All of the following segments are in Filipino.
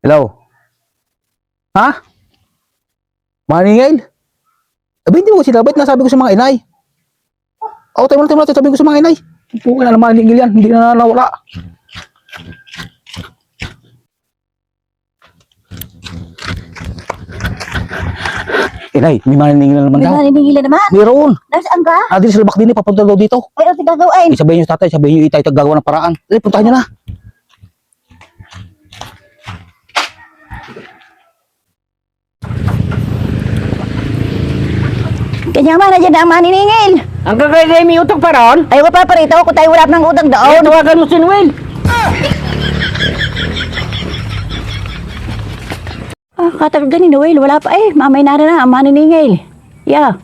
Hello? Ha? Maningil? Abi, hindi mo kasi dapat nasabi ko sa mga inay. Oo, tayo mo natin sabi ko sa mga inay. Puka na naman maningil yan, hindi na nawala. Inay, may maningil na naman May daw. maniningila naman. Meron. Nasaan ka? Adil sa labak din eh, papunta daw dito. Ay, ano gagawin? Sabihin nyo sa tatay, sabihin nyo itay taggagawa ng paraan. Dali, puntahan nyo na. Kanya man, nandiyan na ang maniningil. Ang kagaya may utang pa ron? Ay, wala pa rito. Kung tayo wala ng utang Ay, doon. tawagan mo si Noel. Katagal ni Noel. Wala pa eh. Mamay na rin na ang maniningil. Yeah.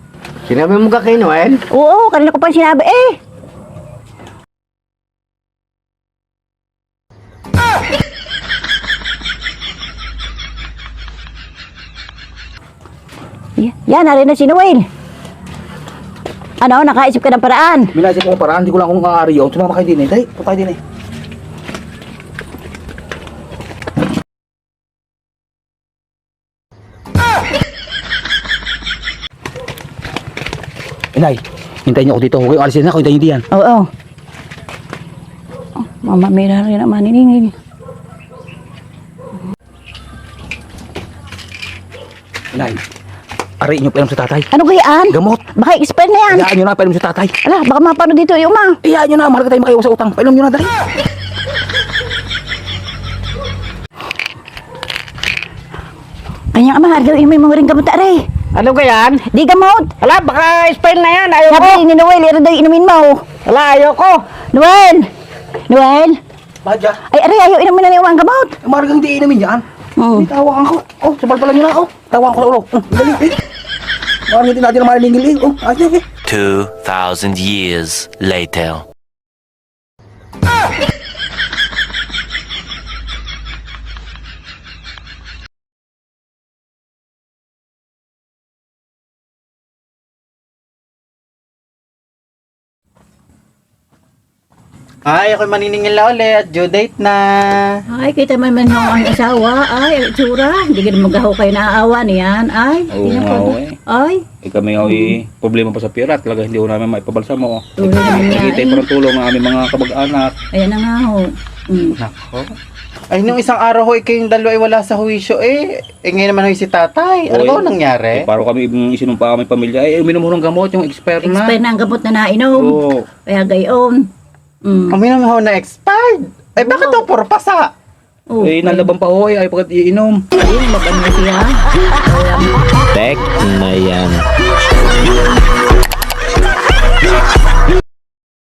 Sinabi mo ka kay Noel? Oo, kanina ko pa sinabi eh. Yan, narin na si Noel. Ano, nakaisip ka ng paraan? Minasip ko ng paraan, hindi ko lang kung maaari yun. Sumama kayo din eh. Dali, punta kayo din eh. Inay, hintayin niyo ako dito. Huwag kayong alisin na, kung hintayin niyo diyan. Oo. Mama, may na rin ang maniningil. Inay, ariin niyo pa sa tatay. Ano kayaan? Gamot. Baka expire na yan. Iyaan niyo na, painom sa tatay. Ala, baka mapano dito yung ma. Iyaan niyo na, mahal ka tayo makaiwas sa utang. Painom niyo na, dali. Kanya ama, daw may mga rin gamot aray. Ano kaya yan? Di gamot. Ala, baka expire na yan. Ayoko. Sabi ni Noel, ito daw inumin mo. Ala, ayoko. Noel! Noel! Badya, Ay, aray, ayaw inumin na niyo ang gamot. mahal kang hindi inumin yan. Oo. Tawakan ko. Oh, sabal pala niyo na ako. Tawakan ko sa ulo. Dali, eh. Mahal hindi natin na maliningil eh. Oh, ayos eh. 2,000 years later. Ay, ako'y maniningil na ulit. Due date na. Ay, kita man man yung ang asawa. Ay, tsura. Hindi ka na magaho kayo naaawa niyan. Ay, Oo tingnan nga, ko. eh. Ay, Kami ay problema pa sa pira at talaga hindi ko namin maipabalsa mo. tuloy naman nga Nagitay eh. pa ng tulong ng aming mga kamag-anak. Ayan na nga ho. Nako. Ay, nung isang araw ho, kayong dalawa ay wala sa huwisyo eh. Eh, ngayon naman ho si tatay. Ano Oy. ba ho nangyari? Paro kami isinumpa kami pamilya. Uminom mo ng gamot, yung expire na. Expire na ang gamot na nainom. Oo. Kaya gayon. Kami naman ho na expired. Eh, bakit ho puro pasa? Oh, Eh, nalaban pa ho, ay pagkat iinom. ayun, maganda siya. Kaya,